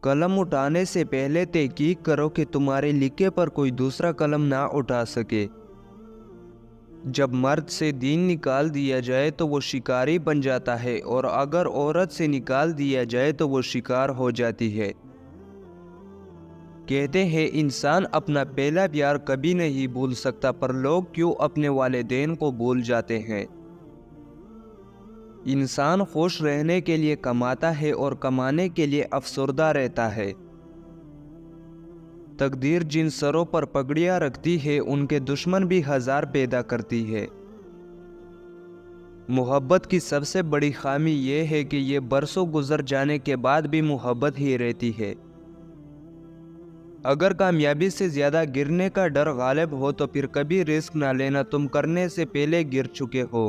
कलम उठाने से पहले तहकीक करो कि तुम्हारे लिखे पर कोई दूसरा कलम ना उठा सके। जब मर्द से दीन निकाल दिया जाए तो वो शिकारी बन जाता है, और अगर औरत से निकाल दिया जाए तो वो शिकार हो जाती है। कहते हैं इंसान अपना पहला प्यार कभी नहीं भूल सकता, पर लोग क्यों अपने वालिदैन को भूल जाते हैं। इंसान खुश रहने के लिए कमाता है और कमाने के लिए अफसरदा रहता है। तकदीर जिन सरों पर पगड़ियां रखती है उनके दुश्मन भी हजार पैदा करती है। मोहब्बत की सबसे बड़ी खामी यह है कि ये बरसों गुजर जाने के बाद भी मोहब्बत ही रहती है। अगर कामयाबी से ज्यादा गिरने का डर गालिब हो तो फिर कभी रिस्क ना लेना, तुम करने से पहले गिर चुके हो।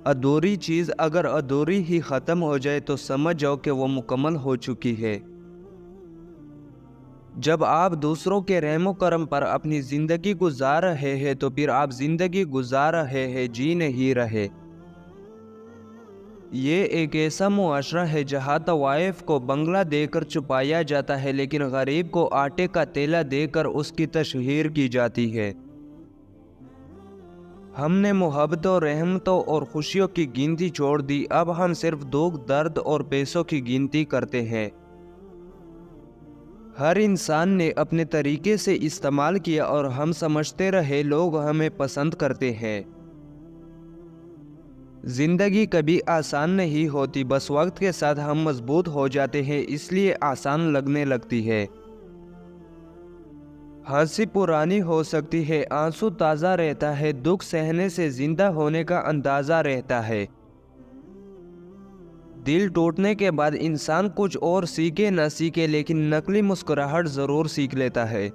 अधूरी चीज अगर अधूरी ही खत्म हो जाए तो समझ जाओ कि वो मुकम्मल हो चुकी है। जब आप दूसरों के रहमो करम पर अपनी जिंदगी गुजार रहे हैं तो फिर आप जिंदगी गुजार रहे हैं, जी नहीं रहे। ये एक ऐसा मुआशरा है जहाँ तवाइफ को बंगला देकर छुपाया जाता है, लेकिन गरीब को आटे का तेला देकर उसकी तशहीर की जाती है। हमने मोहब्बतों, रहमतों और खुशियों की गिनती छोड़ दी, अब हम सिर्फ दुख, दर्द और पैसों की गिनती करते हैं। हर इंसान ने अपने तरीके से इस्तेमाल किया और हम समझते रहे लोग हमें पसंद करते हैं। जिंदगी कभी आसान नहीं होती, बस वक्त के साथ हम मजबूत हो जाते हैं, इसलिए आसान लगने लगती है। हंसी पुरानी हो सकती है, आंसू ताज़ा रहता है, दुख सहने से जिंदा होने का अंदाज़ा रहता है। दिल टूटने के बाद इंसान कुछ और सीखे न सीखे, लेकिन नकली मुस्कुराहट ज़रूर सीख लेता है।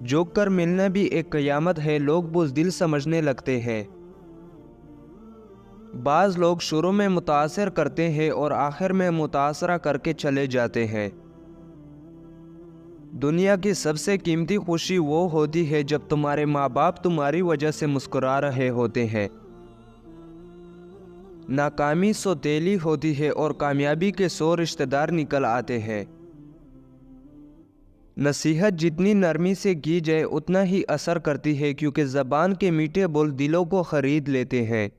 जोकर मिलना भी एक क़यामत है, लोग बुज़दिल समझने लगते हैं। बाज़ लोग शुरू में मुतासर करते हैं और आखिर में मुतासरा करके चले जाते हैं। दुनिया की सबसे कीमती खुशी वो होती है जब तुम्हारे माँ बाप तुम्हारी वजह से मुस्कुरा रहे होते हैं। नाकामी सौतेली होती है और कामयाबी के 100 रिश्तेदार निकल आते हैं। नसीहत जितनी नरमी से की जाए उतना ही असर करती है, क्योंकि ज़बान के मीठे बोल दिलों को खरीद लेते हैं।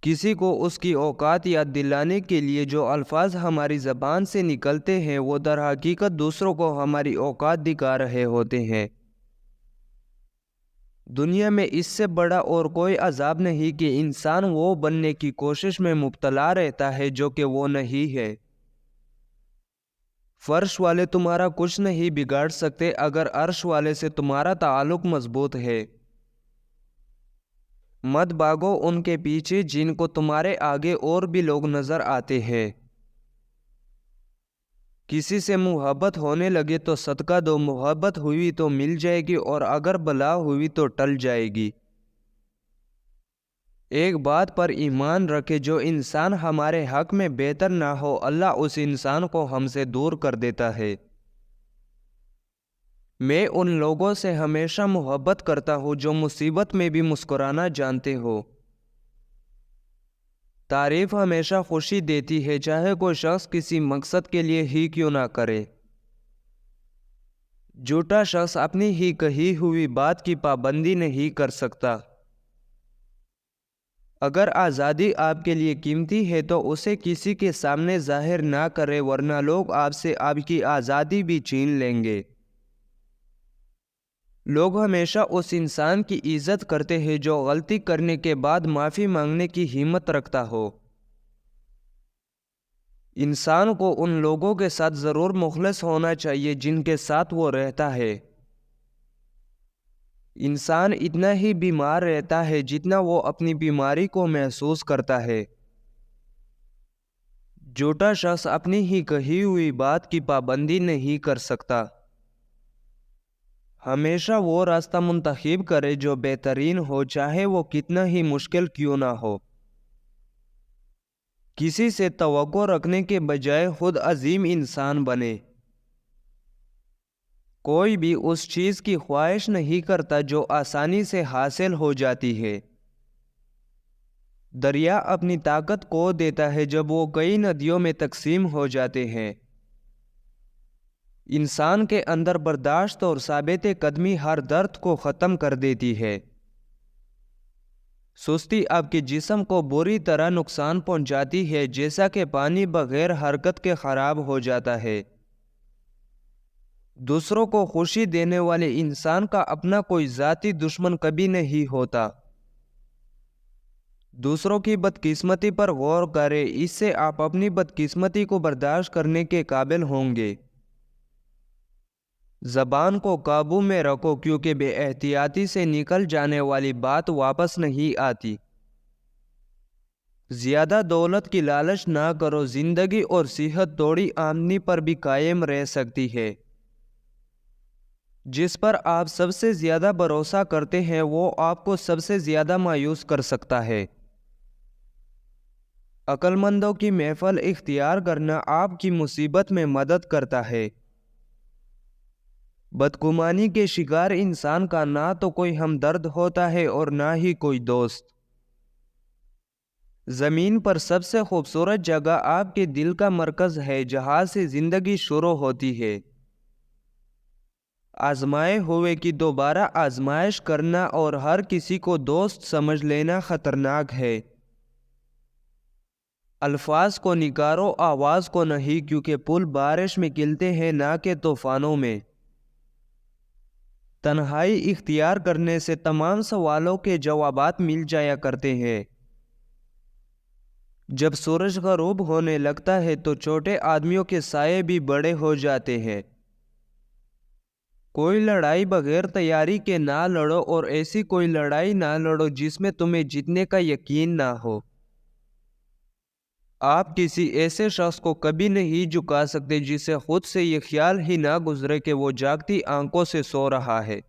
किसी को उसकी औकात याद दिलाने के लिए जो अल्फाज हमारी ज़बान से निकलते हैं वो दर हकीकत दूसरों को हमारी औकात दिखा रहे होते हैं। दुनिया में इससे बड़ा और कोई अजाब नहीं कि इंसान वो बनने की कोशिश में मुब्तला रहता है जो कि वो नहीं है। फर्श वाले तुम्हारा कुछ नहीं बिगाड़ सकते अगर अर्श वाले से तुम्हारा ताल्लुक मजबूत है। मत भागो उनके पीछे जिनको तुम्हारे आगे और भी लोग नजर आते हैं। किसी से मोहब्बत होने लगे तो सदका दो, मोहब्बत हुई तो मिल जाएगी और अगर बला हुई तो टल जाएगी। एक बात पर ईमान रखे, जो इंसान हमारे हक में बेहतर ना हो अल्लाह उस इंसान को हमसे दूर कर देता है। मैं उन लोगों से हमेशा मोहब्बत करता हूँ जो मुसीबत में भी मुस्कुराना जानते हो। तारीफ हमेशा खुशी देती है, चाहे कोई शख्स किसी मकसद के लिए ही क्यों ना करे। झूठा शख्स अपनी ही कही हुई बात की पाबंदी नहीं कर सकता। अगर आज़ादी आपके लिए कीमती है तो उसे किसी के सामने जाहिर ना करे, वरना लोग आपसे आपकी आज़ादी भी छीन लेंगे। लोग हमेशा उस इंसान की इज्जत करते हैं जो गलती करने के बाद माफ़ी मांगने की हिम्मत रखता हो। इंसान को उन लोगों के साथ ज़रूर मुखलिस होना चाहिए जिनके साथ वो रहता है। इंसान इतना ही बीमार रहता है जितना वो अपनी बीमारी को महसूस करता है। झूठा शख्स अपनी ही कही हुई बात की पाबंदी नहीं कर सकता। हमेशा वो रास्ता मुंतखब करे जो बेहतरीन हो, चाहे वो कितना ही मुश्किल क्यों ना हो। किसी से तवक्को रखने के बजाय खुद अजीम इंसान बने। कोई भी उस चीज़ की ख्वाहिश नहीं करता जो आसानी से हासिल हो जाती है। دریا اپنی طاقت کو دیتا ہے جب وہ کئی ندیوں میں تقسیم ہو جاتے ہیں۔ انسان کے اندر برداشت اور ثابت قدمی ہر درد کو ختم کر دیتی ہے۔ سستی آپ کے جسم کو بری طرح نقصان پہنچاتی ہے، جیسا کہ پانی بغیر حرکت کے خراب ہو جاتا ہے۔ دوسروں کو خوشی دینے والے انسان کا اپنا کوئی ذاتی دشمن کبھی نہیں ہوتا۔ دوسروں کی بدقسمتی پر غور کریں، اس سے آپ اپنی بدقسمتی کو برداشت کرنے کے قابل ہوں گے۔ زبان کو قابو میں رکھو، کیونکہ بے احتیاطی سے نکل جانے والی بات واپس نہیں آتی۔ زیادہ دولت کی لالچ نہ کرو، زندگی اور صحت تھوڑی آمدنی پر بھی قائم رہ سکتی ہے۔ جس پر آپ سب سے زیادہ بھروسہ کرتے ہیں وہ آپ کو سب سے زیادہ مایوس کر سکتا ہے۔ عقل مندوں کی محفل اختیار کرنا آپ کی مصیبت میں مدد کرتا ہے۔ بدگمانی کے شکار انسان کا نہ تو کوئی ہمدرد ہوتا ہے اور نہ ہی کوئی دوست۔ زمین پر سب سے خوبصورت جگہ آپ کے دل کا مرکز ہے، جہاں سے زندگی شروع ہوتی ہے۔ آزمائے ہوئے کی دوبارہ آزمائش کرنا اور ہر کسی کو دوست سمجھ لینا خطرناک ہے۔ الفاظ کو نکارو، آواز کو نہیں، کیونکہ پھول بارش میں کھلتے ہیں نہ کہ طوفانوں میں۔ تنہائی اختیار کرنے سے تمام سوالوں کے جوابات مل جایا کرتے ہیں۔ جب سورج غروب ہونے لگتا ہے تو چھوٹے آدمیوں کے سائے بھی بڑے ہو جاتے ہیں۔ کوئی لڑائی بغیر تیاری کے نہ لڑو، اور ایسی کوئی لڑائی نہ لڑو جس میں تمہیں جیتنے کا یقین نہ ہو۔ آپ کسی ایسے شخص کو کبھی نہیں جھکا سکتے جسے خود سے یہ خیال ہی نہ گزرے کہ وہ جاگتی آنکھوں سے سو رہا ہے۔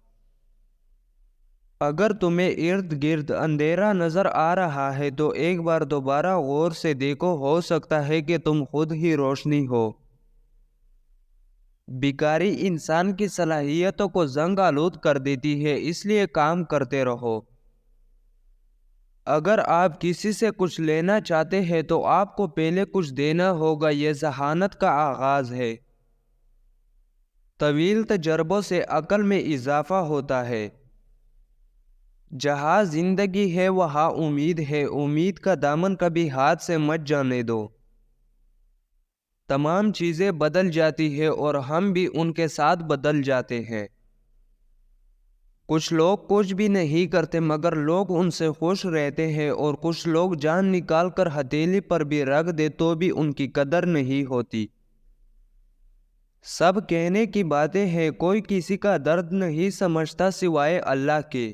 اگر تمہیں ارد گرد اندھیرا نظر آ رہا ہے تو ایک بار دوبارہ غور سے دیکھو، ہو سکتا ہے کہ تم خود ہی روشنی ہو۔ بیکاری انسان کی صلاحیتوں کو زنگ آلود کر دیتی ہے، اس لیے کام کرتے رہو۔ اگر آپ کسی سے کچھ لینا چاہتے ہیں تو آپ کو پہلے کچھ دینا ہوگا، یہ ذہانت کا آغاز ہے۔ طویل تجربوں سے عقل میں اضافہ ہوتا ہے۔ جہاں زندگی ہے وہاں امید ہے، امید کا دامن کبھی ہاتھ سے مت جانے دو۔ تمام چیزیں بدل جاتی ہیں اور ہم بھی ان کے ساتھ بدل جاتے ہیں۔ کچھ لوگ کچھ بھی نہیں کرتے مگر لوگ ان سے خوش رہتے ہیں، اور کچھ لوگ جان نکال کر ہتھیلی پر بھی رکھ دے تو بھی ان کی قدر نہیں ہوتی۔ سب کہنے کی باتیں ہیں، کوئی کسی کا درد نہیں سمجھتا سوائے اللہ کے۔